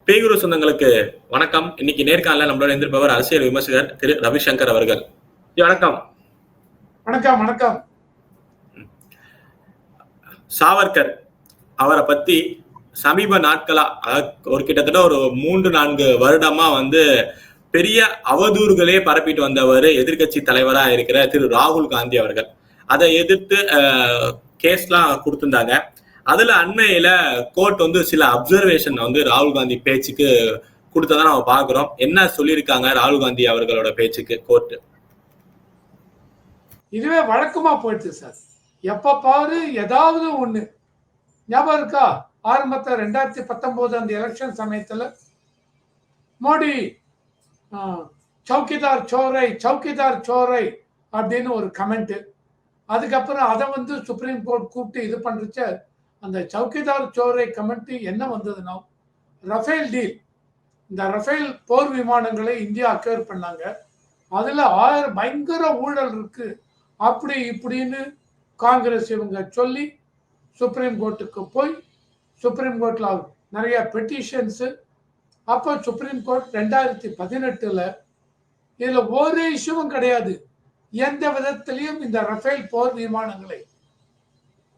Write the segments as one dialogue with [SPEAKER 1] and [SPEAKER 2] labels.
[SPEAKER 1] பேகுரு சொந்தங்களுக்கு வணக்கம். இன்னைக்கு நேர்காணல நம்மளோட இருந்திருப்பவர் அரசியல் விமர்சகர் திரு ரவிசங்கர் அவர்கள். வணக்கம்.
[SPEAKER 2] வணக்கம். வணக்கம்.
[SPEAKER 1] சாவர்கர் அவரை பத்தி சமீப நாட்களா ஒரு கிட்டத்தட்ட ஒரு 3-4 வருடமா பெரிய அவதூறுகளே பரப்பிட்டு வந்தவர் எதிர்கட்சி தலைவரா இருக்கிற திரு ராகுல் காந்தி அவர்கள். அதை எதிர்த்து கேஸ்லாம் கொடுத்திருந்தாங்க. அதுல அண்மையில கோர்ட் சில அப்சர்வேஷன் ராகுல் காந்தி பேச்சுக்கு கொடுத்ததா நம்ம பாக்குறோம். என்ன சொல்லியிருக்காங்க ராகுல் காந்தி அவர்களோட பேச்சுக்கு கோர்ட்?
[SPEAKER 2] இதுவே வழக்கமா போயிடுச்சு சார். எப்ப பாரு ஏதாவது ஒண்ணு ஞாபகம் இருக்கா? ஆரம்பத்துல 2019 அந்த எலெக்ஷன் சமயத்துல மோடி சௌக்கிதார் சோரை சௌக்கிதார் சோரை அப்படின்னு ஒரு கமெண்ட். அதுக்கப்புறம் அதை சுப்ரீம் கோர்ட் கூப்பிட்டு இது பண்றச்ச அந்த சௌக்கிதார் சோரை கமெண்ட் என்ன வந்ததுன்னா, ரஃபேல் டீல், இந்த ரஃபேல் போர் விமானங்களை இந்தியா அக்வயர் பண்ணாங்க, அதுல பயங்கர ஊழல் இருக்கு அப்படி இப்படின்னு காங்கிரஸ் இவங்க சொல்லி சுப்ரீம் கோர்ட்டுக்கு போய் சுப்ரீம் கோர்ட்ல நிறைய பெட்டிஷன்ஸ். அப்போ சுப்ரீம் கோர்ட் 2018 இதுல ஒரு இஷ்யூவும் கிடையாது. எந்த விதத்திலையும் இந்த ரஃபேல் போர் விமானங்களை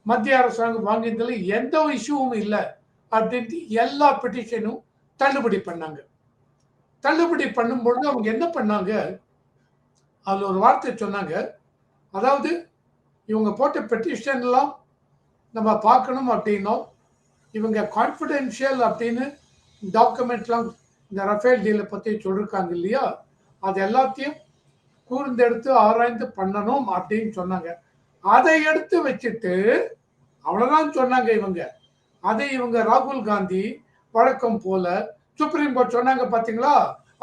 [SPEAKER 2] மத்திய அரசாங்கம் வாங்கியதுல எந்த இஷ்யூவும் இல்லை அப்படின்ட்டு எல்லா பெட்டிஷனும் தள்ளுபடி பண்ணாங்க. தள்ளுபடி பண்ணும்பொழுது அவங்க என்ன பண்ணாங்க, அதுல ஒரு வார்த்தை சொன்னாங்க, அதாவது இவங்க போட்ட பெட்டிஷன் எல்லாம் நம்ம பார்க்கணும் அப்படின்னோம், இவங்க கான்ஃபிடென்ஷியல் அப்படின்னு டாக்குமெண்ட்லாம் இந்த ரஃபேல் டீலை பத்தி சொல்லிருக்காங்க இல்லையா, அது எல்லாத்தையும் கூர்ந்தெடுத்து ஆராய்ந்து பண்ணணும் அப்படின்னு சொன்னாங்க. அதை எடுத்து வச்சுட்டு அவ்வளவுதான் சொன்னாங்க இவங்க. அதை இவங்க ராகுல் காந்தி வழக்கம் போல சுப்ரீம் கோர்ட் சொன்னாங்க பாத்தீங்களா,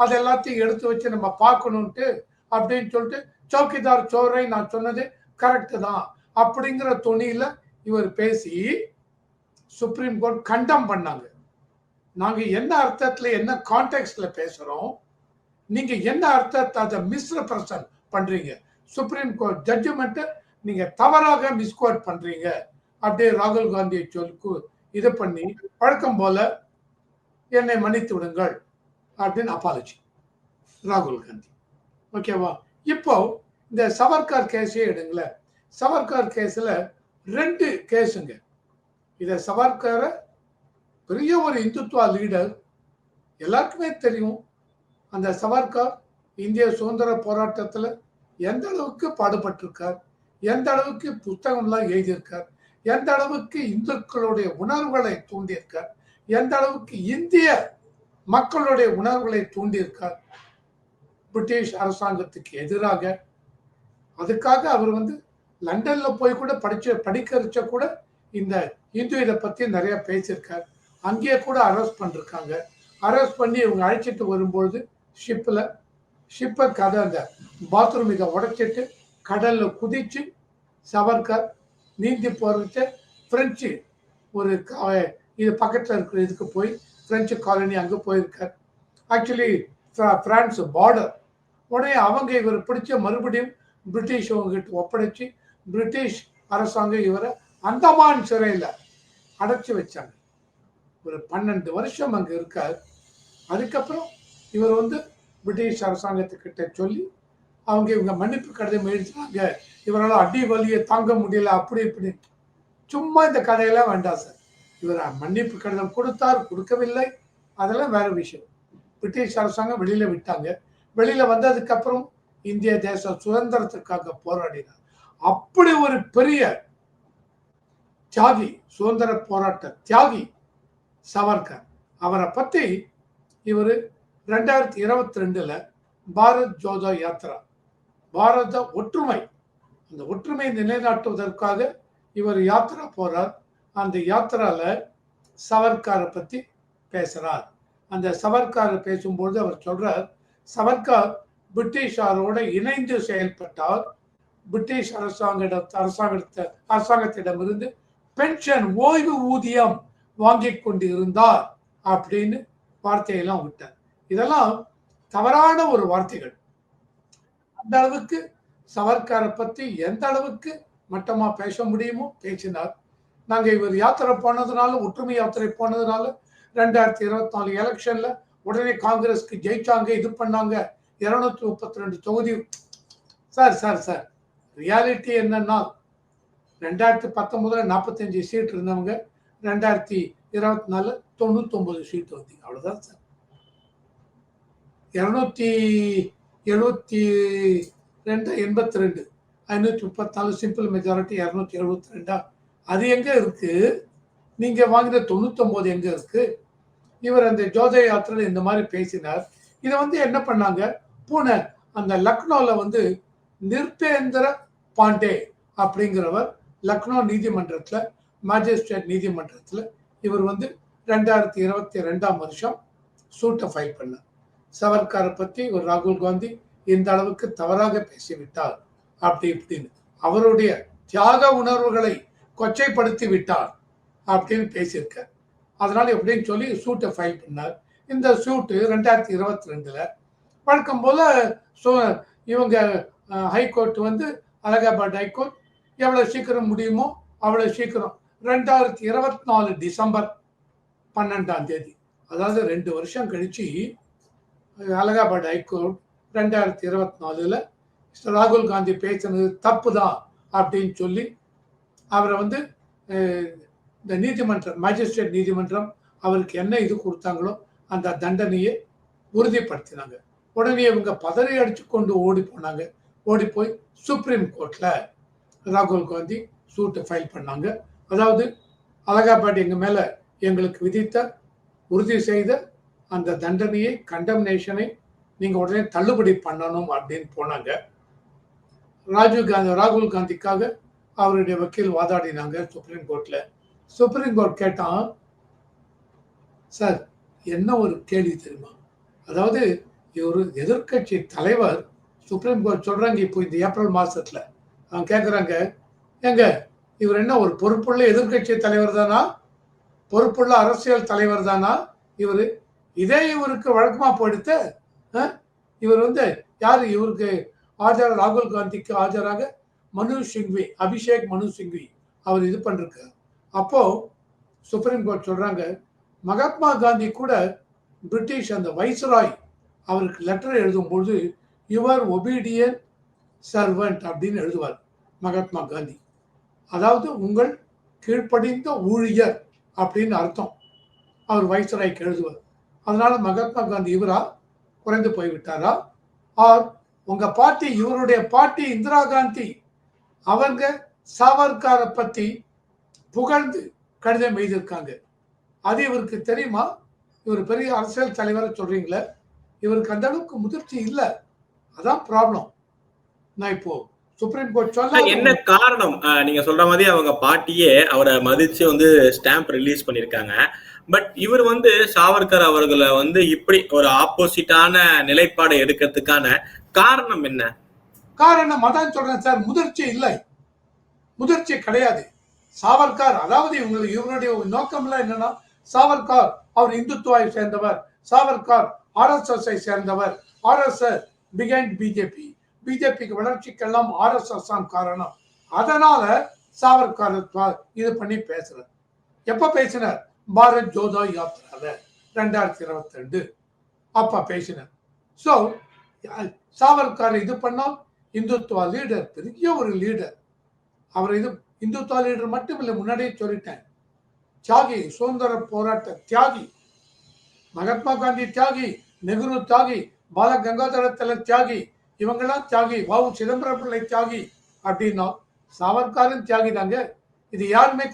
[SPEAKER 2] அது எல்லாத்தையும் எடுத்து வச்சு நம்ம பார்க்கணும்ட்டு அப்படின்னு சொல்லிட்டு சௌக்கிதார் சோரை நான் சொன்னது கரெக்ட் தான் அப்படிங்கிற துணியில இவர் பேசி சுப்ரீம் கோர்ட் கண்டம் பண்ணாங்க. நாங்க என்ன அர்த்தத்துல என்ன கான்டெக்ட்ல பேசுறோம், நீங்க என்ன அர்த்தத்தை அதை மிஸ்ரெப்ரசன்ட் பண்றீங்க, சுப்ரீம் கோர்ட் ஜட்ஜ்மெண்ட் நீங்க தவறாக மிஸ்கோட் பண்றீங்க அப்படியே ராகுல் காந்தியை சொல்லி இது பண்ணி வழக்கம் போல என்னை மன்னித்து விடுங்கள் அப்படின்னு அப்பாலஜி ராகுல் காந்தி. ஓகேவா? இப்போ இந்த சவர்கர் கேஸே எடுங்களேன். சவர்கர் கேஸ்ல 2 கேஸுங்க. இத சவர்கரை பெரிய ஒரு இந்துத்துவா லீடர், எல்லாருக்குமே தெரியும். அந்த சவர்கர் இந்திய சுதந்திர போராட்டத்துல எந்த அளவுக்கு பாடுபட்டிருக்கார், எந்த அளவுக்கு புத்தகம்லாம் எழுதியிருக்கார், எந்த அளவுக்கு இந்துக்களுடைய உணர்வுகளை தூண்டியிருக்கார், எந்த அளவுக்கு இந்திய மக்களுடைய உணர்வுகளை தூண்டியிருக்கார் பிரிட்டிஷ் அரசாங்கத்துக்கு எதிராக. அதுக்காக அவர் லண்டன்ல போய் கூட படிக்கிறச்ச கூட இந்த இந்து இதை பத்தி நிறைய பேசியிருக்கார். அங்கேயே கூட அரெஸ்ட் பண்ணிருக்காங்க. அரெஸ்ட் பண்ணி இவங்க அழைச்சிட்டு வரும்பொழுது ஷிப்பை கதை அந்த பாத்ரூம் இதை உடைச்சிட்டு கடல்ல குதிச்சு சவர்கர் நீந்தி போறதுக்கு பிரெஞ்சு ஒரு இது பக்கத்துல இருக்கிற இதுக்கு போய் பிரெஞ்சு காலனி அங்க போயிருக்கார். Actually France border. உடனே அவங்க இவரை பிடிச்ச மறுபடியும் பிரிட்டிஷ் அவங்ககிட்ட ஒப்படைச்சு பிரிட்டிஷ் அரசாங்கம் இவரை அந்தமான் சிறையில அடைச்சி வச்சாங்க. ஒரு 12 வருஷம் அங்க இருக்கார். அதுக்கப்புறம் இவர் பிரிட்டிஷ் அரசாங்கத்துக்கிட்ட சொல்லி அவங்க இவங்க மன்னிப்பு கடிதம் எழுதினாங்க, இவரால் அடி வலியை தாங்க முடியல அப்படி இப்படி. சும்மா இந்த கதையெல்லாம் வேண்டாம் சார். இவர் மன்னிப்பு கடிதம் கொடுத்தார், கொடுக்கவில்லை, அதெல்லாம் வேற விஷயம். பிரிட்டிஷ் அரசாங்கம் வெளியில விட்டாங்க. வெளியில வந்ததுக்கு அப்புறம் இந்திய தேச சுதந்திரத்துக்காக போராடினார். அப்படி ஒரு பெரிய தியாகி, சுதந்திர போராட்ட தியாகி சவர்கர். அவரை பத்தி இவர் 2022 பாரத் ஜோடோ யாத்திரா, பாரத ஒற்றுமை, அந்த ஒற்றுமையை நிலைநாட்டுவதற்காக இவர் யாத்திரா போறார். அந்த யாத்திரால சவர்கரை பத்தி பேசுறார். அந்த சவர்கரை பேசும்போது அவர் சொல்றார், சவர்கர் பிரிட்டிஷாரோட இணைந்து செயல்பட்டார். பிரிட்டிஷ் அரசாங்கத்திடமிருந்து பென்ஷன் ஓய்வு ஊதியம் வாங்கி கொண்டு இருந்தார் அப்படின்னு வார்த்தையெல்லாம் விட்டார். இதெல்லாம் தவறான ஒரு வார்த்தைகள். அந்த அளவுக்கு சவர்கரை பத்தி எந்த அளவுக்கு மட்டமா பேச முடியுமோ பேசினார். நாங்க இவர் யாத்திரை போனதுனால, ஒற்றுமை யாத்திரை போனதுனால 2024 எலெக்ஷன்ல உடனே காங்கிரஸ்க்கு ஜெயிச்சாங்க, இது பண்ணாங்க, 232 தொகுதி. சார் ரியாலிட்டி என்னன்னா 2019 45 சீட் இருந்தவங்க 2024 99 சீட் வந்தீங்க, அவ்வளவுதான் சார். 272 82 534 simple majority 272. அது எங்க இருக்கு? நீங்க வாங்கின 99 எங்க இருக்கு? இவர் அந்த ஜோதா யாத்திரையில் இந்த மாதிரி பேசினார். இதை என்ன பண்ணாங்க, பூனே அந்த லக்னோல நிர்பேந்திர பாண்டே அப்படிங்கிறவர் லக்னோ நீதிமன்றத்துல, மேஜிஸ்ட்ரேட் நீதிமன்றத்துல இவர் 2022 வருஷம் சூட்டை ஃபைல் பண்ணார். சவர்காரை பத்தி ஒரு ராகுல் காந்தி இந்த அளவுக்கு தவறாக பேசிவிட்டார் அப்படி இப்படின்னு, அவருடைய தியாக உணர்வுகளை கொச்சைப்படுத்தி விட்டார் அப்படின்னு பேசியிருக்கார். அதனால எப்படின்னு சொல்லி சூட்டை ஃபைல் பண்ணார். இந்த சூட்டு 2022 வழக்கம் போல இவங்க ஹைகோர்ட் அலகாபாத் ஹைகோர்ட் எவ்வளவு சீக்கிரம் முடியுமோ அவ்வளவு சீக்கிரம் 2024 டிசம்பர் 12 அதாவது 2 வருஷம் கழிச்சு அலகாபாத் ஹைகோர்ட் 2024 ராகுல் காந்தி பேசினது தப்பு தான் அப்படின்னு சொல்லி அவரை இந்த நீதிமன்றம், மேஜிஸ்ட்ரேட் நீதிமன்றம் அவருக்கு என்ன இது கொடுத்தாங்களோ அந்த தண்டனையை உறுதிப்படுத்தினாங்க. உடனே இவங்க பதறி அடிச்சு கொண்டு ஓடி போனாங்க. ஓடி போய் சுப்ரீம் கோர்ட்ல ராகுல் காந்தி சூட்டை ஃபைல் பண்ணாங்க. அதாவது அலகாபாத் எங்க மேல எங்களுக்கு விதித்த உறுதி செய்த அந்த தண்டனையை, கண்டம்னேஷனை நீங்க உடனே தள்ளுபடி பண்ணணும் அப்படின்னு போனாங்க. ராகுல் காந்திக்காக அவருடைய வக்கீல் வாதாடினாங்க சுப்ரீம் கோர்ட்ல. சுப்ரீம் கோர்ட் கேட்டான், சார் என்ன ஒரு கேள்வி தெரியுமா, அதாவது ஒரு எதிர்கட்சி தலைவர் சுப்ரீம் கோர்ட் சொல்றாங்க இப்போ இந்த ஏப்ரல் மாசத்துல அவங்க கேட்குறாங்க, எங்க இவர் என்ன ஒரு பொறுப்புள்ள எதிர்கட்சி தலைவர் தானா, பொறுப்புள்ள அரசியல் தலைவர் தானா இவரு? இதே இவருக்கு வழக்கமா போயிடுத்து. இவர் யாரு இவருக்கு ஆஜர், ராகுல் காந்திக்கு ஆஜராக மனு சிங்வி, அபிஷேக் மனு சிங்வி அவர் இது பண்ணிருக்கார். அப்போ சுப்ரீம் கோர்ட் சொல்றாங்க, மகாத்மா காந்தி கூட பிரிட்டிஷ் அந்த வைஸ்ராய் அவருக்கு லெட்டர் எழுதும்போது யுவர் ஒபீடியன்ட் சர்வெண்ட் அப்படின்னு எழுதுவார் மகாத்மா காந்தி. அதாவது உங்கள் கீழ்ப்படிந்த ஊழியர் அப்படின்னு அர்த்தம் அவர் வைஸ்ராய்க்கு எழுதுவார். அதனால மகாத்மா காந்தி இவரா குறைந்து போய்விட்டாரா? ஆர் உங்க பாட்டி, இவருடைய பாட்டி இந்திரா காந்தி அவங்க சாவர்காரை பத்தி புகழ்ந்து கடிதம் எழுதியிருக்காங்க. அது இவருக்கு தெரியுமா? இவர் பெரிய அரசியல் தலைவரை சொல்றீங்களே, இவருக்கு அந்த அளவுக்கு முதிர்ச்சி இல்லை. அதான் ப்ராப்ளம். நான் இப்போ சுப்ரீம் கோர்ட் சொல்ல
[SPEAKER 1] என்ன காரணம், நீங்க சொல்ற மாதிரி அவங்க பாட்டியே அவரை மதிச்சு ஸ்டாம்ப் ரிலீஸ் பண்ணிருக்காங்க. பட் இவர் சாவர்கர் அவர்களை இப்படி ஒரு ஆப்போசிட்டான நிலைப்பாடை எடுக்கிறதுக்கான காரணம் என்ன?
[SPEAKER 2] காரணம் அதான் சொல்றேன் சார், முதிர்ச்சி இல்லை, முதிர்ச்சி கிடையாது. சாவர்கர் அதாவது இவருடைய நோக்கம்லாம் என்னன்னா, சாவர்கர் அவர் இந்துத்துவாவை சேர்ந்தவர், சாவர்கர் ஆர்எஸ்எஸ் சேர்ந்தவர், ஆர்எஸ்எஸ் பிகைண்ட் பிஜேபி, பிஜேபிக்கு வளர்ச்சிக்கெல்லாம் ஆர்எஸ்எஸ் தான் காரணம். அதனால சாவர்கர் இது பண்ணி பேசுறார். எப்ப பேசினார்? பாரத் ஜோதா யாத்திரால 2022 அப்ப பேசினார். சோ சாவர்கர் இது பண்ணால் இந்துத்துவா லீடர், பெரிய ஒரு லீடர். அவர் இது இந்துத்துவா லீடர் மட்டும் இல்லை, முன்னாடியே சொல்லிட்டேன், தியாகி, சுதந்திர போராட்ட தியாகி. மகாத்மா காந்தி தியாகி, நெஹ்ரு தியாகி, பால கங்காதர திலக் தியாகி, இவங்கெல்லாம் தியாகி, வாவு சிதம்பரம் பிள்ளை தியாகி அப்படின்னா சாவர்கரும் தியாகி தாங்க. இது யாருமே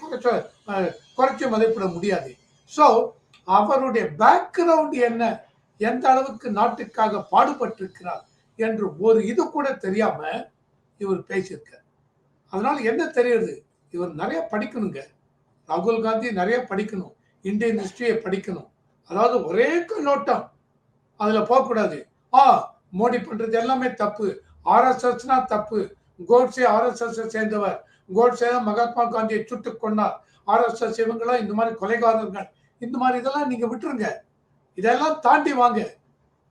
[SPEAKER 2] குறைச்சு மதிப்பிட முடியாது. சோ அவருடைய பேக்ரவுண்ட் என்ன, எந்த அளவுக்கு நாட்டுக்காக பாடுபட்டிருக்கிறார் என்று ஒரு இது கூட தெரியாம இவர் பேசியிருக்கார். அதனால என்ன தெரியுது, இவர் நிறைய படிக்கணுங்க. ராகுல் காந்தி நிறைய படிக்கணும், இந்தியன் ஹிஸ்டரியை படிக்கணும். அதாவது ஒரே கண்ணோட்டம் அதுல போகக்கூடாது. மோடி பண்றது எல்லாமே தப்பு, ஆர்எஸ்எஸ்னா தப்பு, கோட்ஸே ஆர்எஸ்எஸ் சேர்ந்தவர், கோட்ஸே மகாத்மா காந்தியை சுட்டு கொண்டார், ஆர்எஸ்எஸ் இவங்கெல்லாம் இந்த மாதிரி கொலைகாரர்கள், இந்த மாதிரி இதெல்லாம் நீங்க விட்டுருங்க. இதெல்லாம் தாண்டி வாங்க,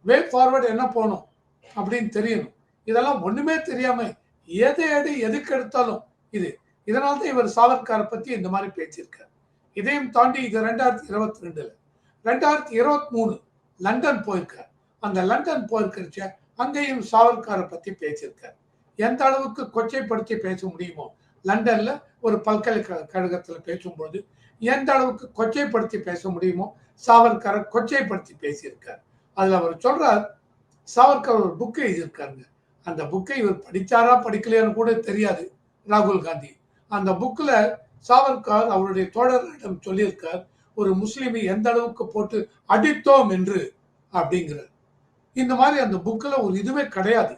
[SPEAKER 2] வே ஃபார்வர்டு என்ன போகணும் அப்படின்னு தெரியணும். இதெல்லாம் ஒண்ணுமே தெரியாம எதுக்கு எடுத்தாலும் இதனால்தான் இவர் சாவர்கரை பத்தி இந்த மாதிரி பேசியிருக்கார். இதையும் தாண்டி இது 2022 2023 லண்டன் போயிருக்கார். அந்த லண்டன் போயிருக்கிறச்ச அங்கேயும் சாவர்காரை பத்தி பேசியிருக்கார். எந்த அளவுக்கு கொச்சைப்படுத்தி பேச முடியுமோ லண்டன்ல ஒரு பல்கலைக்கழகத்துல பேசும்போது எந்த அளவுக்கு கொச்சைப்படுத்தி பேச முடியுமோ சாவர்காரை கொச்சைப்படுத்தி பேசியிருக்கார். அதுல அவர் சொல்றார், சாவர்கர் ஒரு புக்கை எழுதியிருக்காருங்க. அந்த புக்கை இவர் படிச்சாரா படிக்கலையான்னு கூட தெரியாது ராகுல் காந்தி. அந்த புக்ல சாவர்கர் அவருடைய தோழர்களிடம் சொல்லியிருக்கார், ஒரு முஸ்லிமை எந்த அளவுக்கு போட்டு அடித்தோம் என்று அப்படிங்கிறார். இந்த மாதிரி அந்த புக்ல ஒரு இதுவே கிடையாது.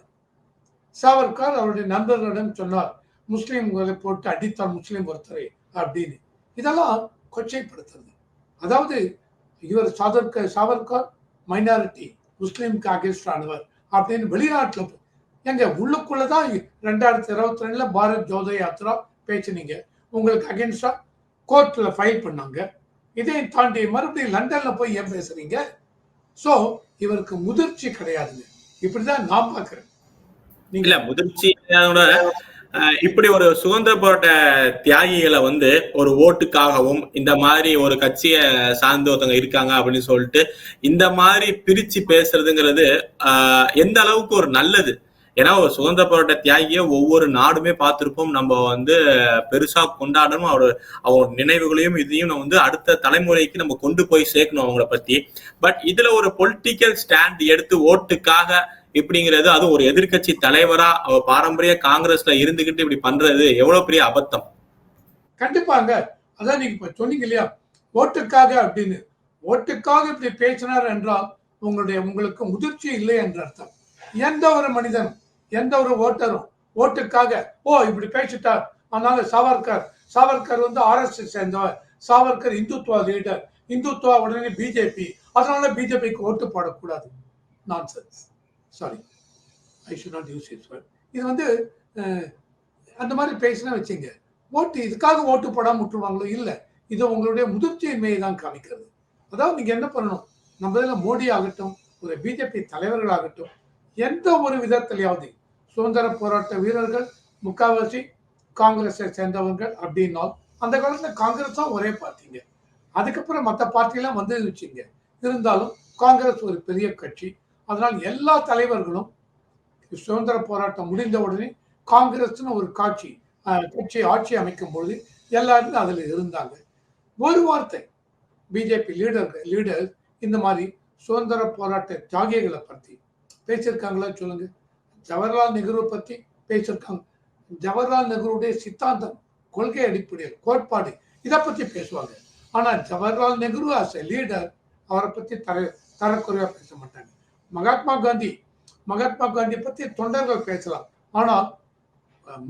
[SPEAKER 2] சாவர்கர் அவருடைய நண்பர்களிடம் சொன்னார், முஸ்லிம்களை போட்டு அடித்தார் முஸ்லிம் ஒருத்தரை அப்படின்னு. இதெல்லாம் கொச்சைப்படுத்துறது. அதாவது இவர் சாவர்கர் மைனாரிட்டி, முஸ்லிம்க்கு அகேன்ஸ்ட் ஆனவர் அப்படின்னு வெளிநாட்டில் எங்க உள்ளுக்குள்ளதான் 2022 பாரத் ஜோடோ யாத்ரா பேசுனீங்க, உங்களுக்கு அகேன்ஸ்டா கோர்ட்ல ஃபைல் பண்ணாங்க. இதையும் தாண்டி மறுபடியும் லண்டன்ல போய் ஏன் பேசுறீங்க? சோ இவருக்கு முதிர்ச்சி கிடையாதுங்க. இப்படிதான் நான் பாக்குறேன்.
[SPEAKER 1] இல்ல முதிர்ச்சி இப்படி ஒரு சுதந்திர போராட்ட தியாகிகளை வந்து ஒரு ஓட்டுக்காகவும் இந்த மாதிரி ஒரு கட்சியை சார்ந்து ஒருத்தவங்க இருக்காங்க அப்படின்னு சொல்லிட்டு இந்த மாதிரி பிரிச்சு பேசுறதுங்கிறது எந்த அளவுக்கு ஒரு நல்லது? ஏன்னா ஒரு சுதந்திர போராட்ட தியாகியை ஒவ்வொரு நாடுமே பார்த்திருப்போம், நம்ம வந்து பெருசா கொண்டாடணும், அவங்க நினைவுகளையும் இதையும் நம்ம வந்து அடுத்த தலைமுறைக்கு நம்ம கொண்டு போய் சேர்க்கணும் அவங்கள பத்தி. பட் இதுல ஒரு பொலிட்டிக்கல் ஸ்டாண்ட் எடுத்து ஓட்டுக்காக இப்படிங்கிறது, அது ஒரு எதிர்கட்சி தலைவரா பாரம்பரிய காங்கிரஸ்ல இருந்துகிட்டு இப்படி பண்றது எவ்வளவு பெரிய அபத்தம்.
[SPEAKER 2] கண்டிப்பாங்க. அதான் நீங்க இப்ப சொன்னீங்க இல்லையா, ஓட்டுக்காக அப்படின்னு. ஓட்டுக்காக இப்படி பேசினார் என்றால் உங்களுக்கு முதிர்ச்சி இல்லை என்ற அர்த்தம். எந்த ஒரு மனிதனும் எந்த ஒரு ஓட்டரும் ஓட்டுக்காக இப்படி பேசிட்டார் அதனால சாவர்கர் வந்து RSS சேர்ந்தவர், சாவர்கர் இந்துத்துவா லீடர், இந்துத்துவா உடனே பிஜேபி, அதனால பிஜேபிக்கு ஓட்டு போடக்கூடாது. Nonsense. Sorry, I should not use it. இது வந்து அந்த மாதிரி பேசினா வச்சுங்க, ஓட்டு இதுக்காக ஓட்டு போடாம விட்டுருவாங்களோ? இல்ல, இது உங்களுடைய முதிர்ச்சியின்மையை தான் காமிக்கிறது. அதாவது நீங்க என்ன பண்ணணும், நம்ம இதில் மோடி ஆகட்டும், ஒரு பிஜேபி தலைவர்களாகட்டும், எந்த ஒரு விதத்திலேயாவது சுதந்திர போராட்ட வீரர்கள் முக்காவாசி காங்கிரஸை சேர்ந்தவர்கள் அப்படின்னால், அந்த காலத்துல காங்கிரஸ் தான் ஒரே பார்ட்டிங்க. அதுக்கப்புறம் மற்ற பார்ட்டிலாம் வந்து வச்சுங்க. இருந்தாலும் காங்கிரஸ் ஒரு பெரிய கட்சி. அதனால் எல்லா தலைவர்களும் சுதந்திர போராட்டம் முடிந்த உடனே காங்கிரஸ்னு ஒரு கட்சி ஆட்சி அமைக்கும் பொழுது எல்லாருமே அதுல இருந்தாங்க. ஒரு வார்த்தை பிஜேபி லீடர் இந்த மாதிரி சுதந்திர போராட்ட தியாகிகளை பத்தி பேசியிருக்காங்களா சொல்லுங்க? ஜவஹர்லால் நேரு பத்தி பேசியிருக்காங்க. ஜவஹர்லால் நேருடைய சித்தாந்தம், கொள்கை அடிப்படையில் கோட்பாடு, இதை பத்தி பேசுவாங்க. ஆனா Jawaharlal Nehru as a leader அவரை பத்தி தரக்குறைவா பேச மாட்டாங்க. மகாத்மா காந்தி பத்தி தொண்டர்கள் பேசலாம். ஆனால்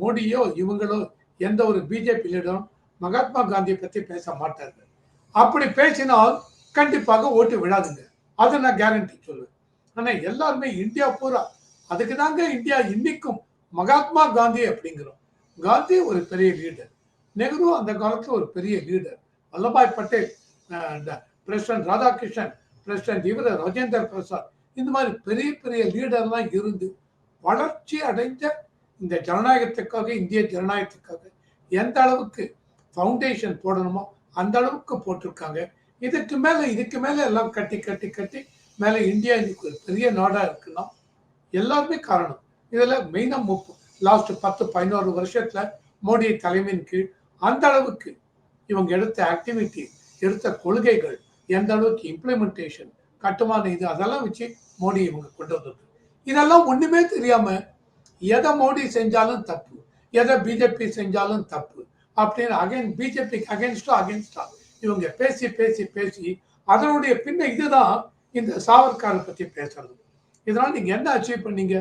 [SPEAKER 2] மோடியோ இவங்களோ எந்த ஒரு பிஜேபி லீடரும் மகாத்மா காந்தியை பத்தி பேச மாட்டார்கள். அப்படி பேசினால் கண்டிப்பாக ஓட்டு விழாதுங்க, அதை நான் கேரண்டி சொல்லுவேன். ஆனா எல்லாருமே இந்தியா பூரா, அதுக்கு தாங்க இந்தியா இன்னைக்கும் மகாத்மா காந்தி அப்படிங்கிறோம். காந்தி ஒரு பெரிய லீடர், நெஹ்ரு அந்த காலத்துல ஒரு பெரிய leader, Vallabhbhai Patel, president Radhakrishnan, president Rajendra Prasad, இந்த மாதிரி பெரிய பெரிய லீடர்லாம் இருந்து வளர்ச்சி அடைந்த இந்த ஜனநாயகத்துக்காக, இந்திய ஜனநாயகத்துக்காக எந்த அளவுக்கு ஃபவுண்டேஷன் போடணுமோ அந்த அளவுக்கு போட்டிருக்காங்க. இதுக்கு மேல எல்லாம் கட்டி மேல இந்தியா இன்னைக்கு ஒரு பெரிய நாடா இருக்குன்னா எல்லாருமே காரணம். இதுல மெயினா லாஸ்ட் 10-11 வருஷத்துல மோடி தலைமையின் கீழ் அந்த அளவுக்கு இவங்க எடுத்த ஆக்டிவிட்டி, எடுத்த கொள்கைகள், எந்த அளவுக்கு இம்ப்ளிமெண்டேஷன், கட்டுமான இது அதெல்லாம் வச்சு மோடி இவங்க கொண்டு வந்தது. இதெல்லாம் ஒண்ணுமே தெரியாம எதை மோடி செஞ்சாலும் தப்பு, எதை பிஜேபி செஞ்சாலும் தப்பு அப்படின்னு பிஜேபிக்கு அகேன்ஸ்டா இவங்க பேசி அதனுடைய பின்ன இதுதான் இந்த சாவர்காரை பத்தி பேசுறது. இதனால நீங்க என்ன அச்சீவ் பண்ணீங்க?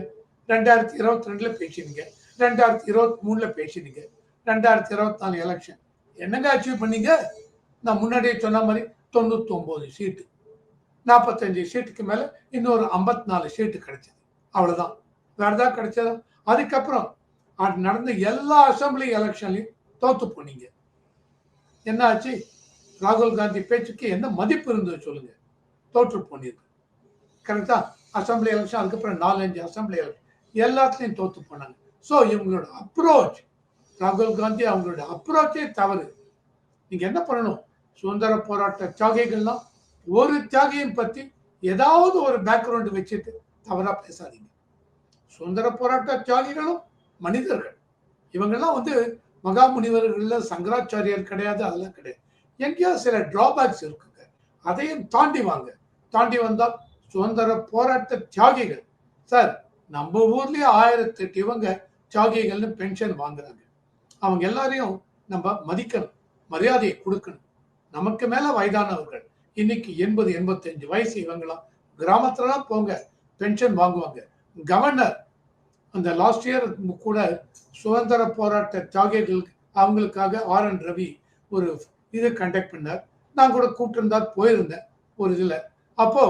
[SPEAKER 2] 2022 பேசினீங்க, 2023 பேசினீங்க, 2024 எலெக்ஷன் என்னங்க அச்சீவ் பண்ணீங்க? நான் முன்னாடியே சொன்ன மாதிரி 99 சீட்டு, 45 சீட்டுக்கு மேல இன்னொரு 54 சீட்டு கிடைச்சது, அவ்வளவுதான். வேற ஏதாவது கிடைச்சதா? அதுக்கப்புறம் நடந்த எல்லா அசம்பிளி எலெக்ஷன்லையும் தோத்து போனீங்க. என்ன ஆச்சு? ராகுல் காந்தி பேச்சுக்கு என்ன மதிப்பு இருந்தது சொல்லுங்க? தோற்று போனீங்க. கரெக்டா? அசம்பிளி எலெக்ஷன், அதுக்கப்புறம் 4-5 அசம்பிளி எலெக்ஷன் எல்லாத்துலயும் தோத்து போனாங்க. ஸோ இவங்களோட அப்ரோச், ராகுல் காந்தி அவங்களோட அப்ரோச்சே தவறு. நீங்க என்ன பண்ணணும்? சுதந்திர போராட்ட தியாகிகள்லாம் ஒரு தியாகியும் பத்தி ஏதாவது ஒரு பேக்ரவுண்ட் வச்சுட்டு தவறா பேசாதீங்க. சுதந்திர போராட்ட தியாகிகளும் மனிதர்கள். இவங்கெல்லாம் வந்து மகா முனிவர்கள்ல சங்கராச்சாரியர் கிடையாது, அதெல்லாம் கிடையாது. எங்கேயோ சில டிராபேக்ஸ் இருக்குங்க. அதையும் தாண்டி வாங்க. தாண்டி வந்தால் சுதந்திர போராட்ட தியாகிகள். சார், நம்ம ஊர்லயே 1008 இவங்க தியாகிகள்னு பென்ஷன் வாங்குறாங்க. அவங்க எல்லாரையும் நம்ம மதிக்கணும், மரியாதையை கொடுக்கணும். நமக்கு மேல வயதானவர்கள், இன்னைக்கு 80 85 வயசு இவங்களாம் கிராமத்துலலாம் போங்க, பென்ஷன் வாங்குவாங்க. கவர்னர் அந்த லாஸ்ட் இயர் கூட சுதந்திர போராட்ட தியாகிகளுக்கு அவங்களுக்காக RN ரவி ஒரு இது கண்டக்ட் பண்ணார். நான் கூட கூப்பிட்டு போயிருந்தேன் ஒரு இதுல. அப்போ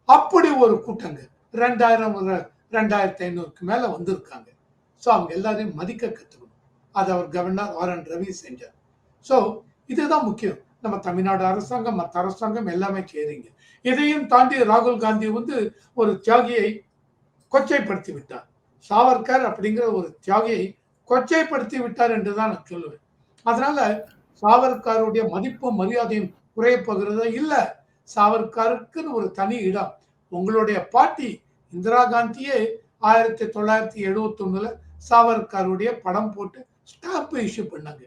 [SPEAKER 2] அப்படி ஒரு கூட்டங்க 2000 2500க்கு மேல வந்திருக்காங்க. ஸோ அவங்க எல்லாரையும் மதிக்க கத்துக்கணும். அது அவர் கவர்னர் RN ரவி செஞ்சார். ஸோ இதுதான் முக்கியம். நம்ம தமிழ்நாடு அரசாங்கம், மற்ற அரசாங்கம் எல்லாமே செய்றீங்க. இதையும் தாண்டி ராகுல் காந்தி வந்து ஒரு தியாகியை கொச்சைப்படுத்தி விட்டார். சாவர்கர் அப்படிங்கிற ஒரு தியாகியை கொச்சைப்படுத்தி விட்டார் என்றுதான் நான் சொல்லுவேன். அதனால சாவர்கருடைய மதிப்பும் மரியாதையும் குறைய போகிறதா இல்ல. சாவர்கருக்குன்னு ஒரு தனி இடம். உங்களுடைய பாட்டி இந்திரா காந்தியே 1971ல சாவர்கருடைய படம் போட்டு ஸ்டாம்ப் இஷ்யூ பண்ணாங்க.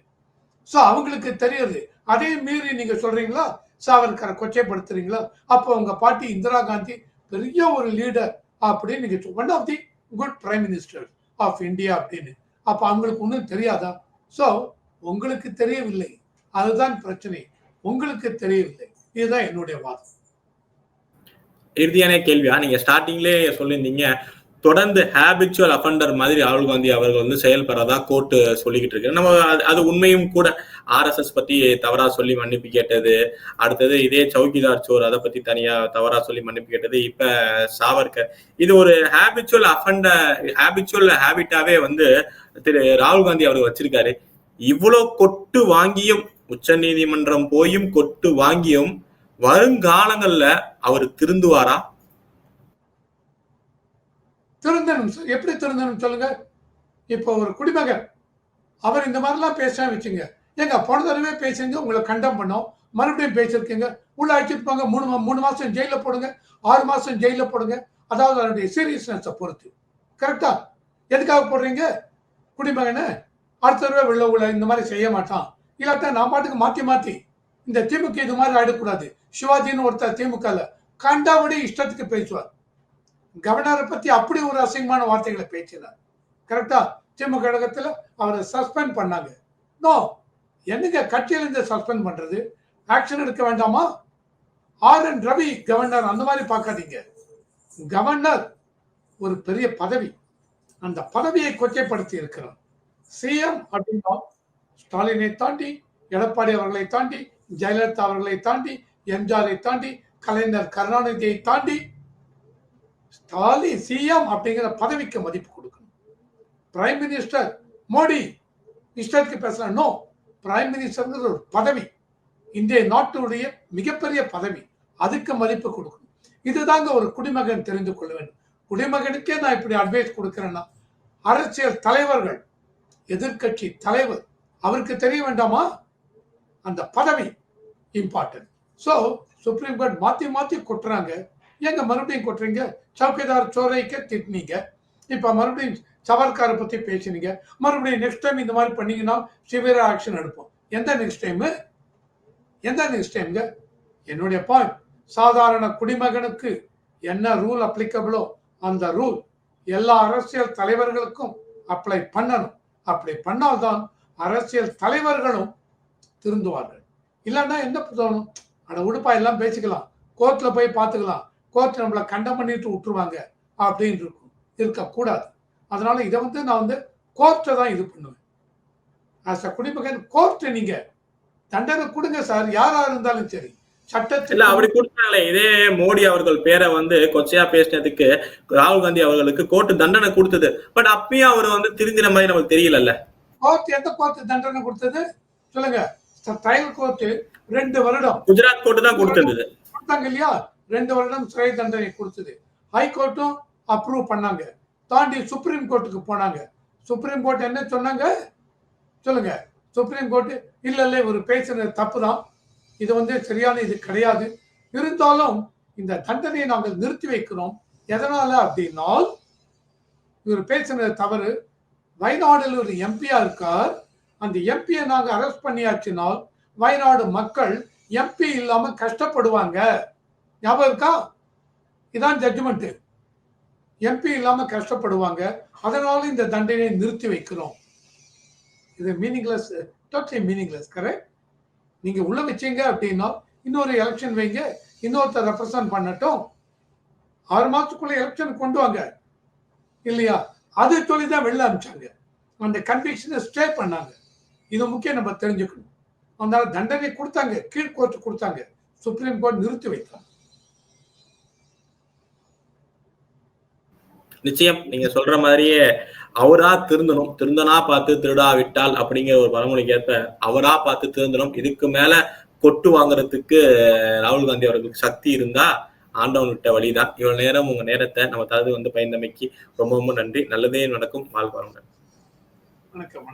[SPEAKER 2] சோ அவங்களுக்கு தெரியுது. அதே மீறி நீங்க சொல்றீங்களா சாவர்கரை கொச்சைப்படுத்துறீங்களா? அப்போ உங்க பாட்டி இந்திரா காந்தி பெரிய ஒரு லீடர் அப்படின்னு நீங்க one of the good prime minister of India அப்படின்னு. அப்ப அவங்களுக்கு ஒன்றும் தெரியாதா? சோ உங்களுக்கு தெரியவில்லை, அதுதான் பிரச்சனை. உங்களுக்கு தெரியவில்லை. இதுதான் என்னுடைய வாதம்.
[SPEAKER 1] இறுதியான கேள்வியா, நீங்க ஸ்டார்டிங்லேயே சொல்லியிருந்தீங்க, தொடர்ந்து ஹேபிச்சுவல் அஃபண்டர் மாதிரி ராகுல் காந்தி அவர்கள் வந்து செயல்படுறதா கோர்ட் சொல்லிக்கிட்டு இருக்கு. நம்ம அது உண்மையும் கூட. RSS பத்தி தவறா சொல்லி மன்னிப்பு கேட்டது, அடுத்தது இதே சௌக்கிதார் சோர் அதை பத்தி தனியா தவறா சொல்லி மன்னிப்பு கேட்டது, இப்ப சாவர்கர். இது ஒரு ஹேபிச்சுவல் ஹேபிட்டாவே வந்து திரு ராகுல் காந்தி அவர் வச்சிருக்காரு. இவ்வளவு கொட்டு வாங்கியும், உச்ச நீதிமன்றம் போயும் கொட்டு வாங்கியும் வருங்காலங்கள்ல அவர் திருந்துவாரா?
[SPEAKER 2] திருந்தணும். எப்படி திருந்தணும் சொல்லுங்க? இப்போ ஒரு குடிமகன் அவர் இந்த மாதிரிலாம் பேசாம வச்சுங்க. ஏங்க போன தடவை பேசுங்க, உங்களை கண்டம் பண்ணோம், மறுபடியும் பேசிருக்கீங்க, உள்ள அழைச்சிருப்பாங்க, 3 மாசம் ஜெயில போடுங்க, 6 மாசம் ஜெயில போடுங்க. அதாவது அதனுடைய சீரியஸ்னஸை பொறுத்து. கரெக்டா? எதுக்காக போடுறீங்க? குடிமகனை அடுத்த தடவை உள்ள இந்த மாதிரி செய்ய மாட்டான், இல்லாட்டா நான் பாட்டுக்கு மாத்தி மாத்தி இந்த திமுக இது மாதிரி ஆயிடக்கூடாது. சிவாஜின்னு ஒருத்தர் திமுகல கண்டாபடி இஷ்டத்துக்கு பேசுவார். கவர்னரை பத்தி அப்படி ஒரு அசிங்கமான வார்த்தைகளை பேசினார். கரெக்டா? திமுக கழகத்துல அவரை சஸ்பெண்ட் பண்ணாங்க. நோ, என்னங்க கட்சியிலிருந்து சஸ்பெண்ட் பண்றது? ஆக்ஷன் எடுக்க வேண்டாமா? RN ரவி கவர்னர் அந்த மாதிரி பார்க்காதீங்க. கவர்னர் ஒரு பெரிய பதவி, அந்த பதவியை கொச்சைப்படுத்தி இருக்கிறார். சிஎம் அப்படின்னா ஸ்டாலினை தாண்டி, எடப்பாடி அவர்களை தாண்டி, ஜெயலலிதா அவர்களை தாண்டி, எம்ஜிஆரை தாண்டி, கலைஞர் கருணாநிதியை தாண்டி ஸ்டாலின் சிஎம் அப்படிங்கிற பதவிக்கு மதிப்பு கொடுக்கணும். பிரைம் மினிஸ்டர் மோடி இஷ்டத்துக்கு பேசலாம். நோ, பிரைம் மினிஸ்டர் ஒரு பதவி, இந்திய நாட்டுடைய மிகப்பெரிய பதவி, அதுக்கு மதிப்பு கொடுக்கணும். இதுதாங்க ஒரு குடிமகன் தெரிந்து கொள்ள வேண்டும். குடிமகனுக்கே நான் இப்படி அட்வைஸ் கொடுக்கிறேன்னா, அரசியல் தலைவர்கள், எதிர்கட்சி தலைவர், அவருக்கு தெரிய வேண்டாமா அந்த பதவி இம்பார்ட்டன்ட். சோ சுப்ரீம் கோர்ட் மாத்தி மாத்தி கொட்டுறாங்க. எங்க மறுபடியும் கொட்டுறீங்க? சௌக்கிதார் சோரைக்கு திட்டினீங்க, இப்ப மறுபடியும் சவர்காரை பத்தி பேசினீங்க, மறுபடியும் நெக்ஸ்ட் டைம் இந்த மாதிரி பண்ணீங்கன்னா சிவியர் ஆக்ஷன் எடுப்போம். எந்த நெக்ஸ்ட் டைம்ங்க? என்னுடைய பாயிண்ட், சாதாரண குடிமகனுக்கு என்ன ரூல் அப்ளிகபிளோ அந்த ரூல் எல்லா அரசியல் தலைவர்களுக்கும் அப்ளை பண்ணணும். அப்படி பண்ணால்தான் அரசியல் தலைவர்களும் திருந்துவார்கள். இல்லைன்னா என்ன தோணும்? அட உடுப்பா, எல்லாம் பேசிக்கலாம், கோர்ட்ல போய் பார்த்துக்கலாம், கோர்ட் நம்மளை கண்டம் பண்ணிட்டு விட்டுருவாங்க அப்படின்னு இருக்கக்கூடாது. அதனால இதை வந்து நான் வந்து கோர்ட்டை தான் இது பண்ணுவேன். ஆஸ் அ குடிமகன் கோர்ட் நீங்க தண்டனை கொடுங்க சார், யாரா இருந்தாலும் சரி.
[SPEAKER 1] சட்டத்தில் அப்படி கொடுத்தாங்களே, இதே மோடி அவர்கள் பேரை வந்து கொச்சையா பேசினதுக்கு ராகுல் காந்தி அவர்களுக்கு கோர்ட் தண்டனை கொடுத்தது. பட் அப்பயும் அவர் வந்து திருந்தின மாதிரி நமக்கு தெரியல.
[SPEAKER 2] கோர்ட் எந்த கோர்ட் தண்டனை கொடுத்தது சொல்லுங்க? ட்ரையல் கோர்ட் 2 வருடம்,
[SPEAKER 1] குஜராத் கோர்ட் தான் கொடுத்தது
[SPEAKER 2] இல்லையா? 2 வருடம் சிறை தண்டனை கொடுத்தது. ஹைகோர்ட்டும் அப்ரூவ் பண்ணாங்க. தாண்டி சுப்ரீம் கோர்ட்டுக்கு போனாங்க. சுப்ரீம் கோர்ட் என்ன சொன்னாங்க சொல்லுங்க? சுப்ரீம் கோர்ட் இல்ல ஒரு பேசுறது தப்பு தான், இது வந்து சரியான இது கிடையாது, இருந்தாலும் இந்த தண்டனையை நாங்கள் நிறுத்தி வைக்கிறோம். எதனால அப்படின்னால் இவர் பேசினது தவறு. வயநாடுல ஒரு எம்பியா இருக்கார். அந்த எம்பியை நாங்க அரெஸ்ட் பண்ணியாச்சுனால் வயநாடு மக்கள் எம்பி இல்லாம கஷ்டப்படுவாங்க. ஞாபகம் இருக்கா? இதான் ஜட்ஜ்மெண்ட். எம்பி இல்லாம கஷ்டப்படுவாங்க. அதனால இந்த தண்டனையை நிறுத்தி வைக்கிறோம். இது மீனிங்லெஸ், டோட்டலி மீனிங்லெஸ். கரெக்ட்? நீங்க உள்ள வச்சீங்க அப்படின்னா இன்னொரு எலெக்ஷன் வைங்க, இன்னொருத்தர் ரெப்ரசன்ட் பண்ணட்டும். 6 மாசத்துக்குள்ள எலெக்ஷன் கொண்டு வாங்க இல்லையா? அது சொல்லிதான் வெளில அனுப்பிச்சாங்க. அந்த கன்விக்ஷனை ஸ்டே பண்ணாங்க. இது முக்கியம் நம்ம தெரிஞ்சுக்கணும். அதனால தண்டனை கொடுத்தாங்க, கீழ்கோர்ட்டு கொடுத்தாங்க, சுப்ரீம் கோர்ட் நிறுத்தி வைத்தாங்க.
[SPEAKER 1] நிச்சயம் நீங்க சொல்ற மாதிரியே அவரா திருந்தணும். திருந்தனா பார்த்து திருடா விட்டால் அப்படிங்கிற ஒரு பழமொழிக்கு ஏற்ப அவரா பார்த்து திருந்தணும். இதுக்கு மேல கொட்டு வாங்குறதுக்கு ராகுல் காந்தி அவர்களுக்கு சக்தி இருந்தா ஆண்டவன் விட்ட வழிதான். இவ்வளவு நேரம் உங்க நேரத்தை நம்ம தகுதி பயந்தமைக்கு ரொம்ப ரொம்ப நன்றி. நல்லதே நடக்கும். வாழ்வாங்க.
[SPEAKER 2] வணக்கம்.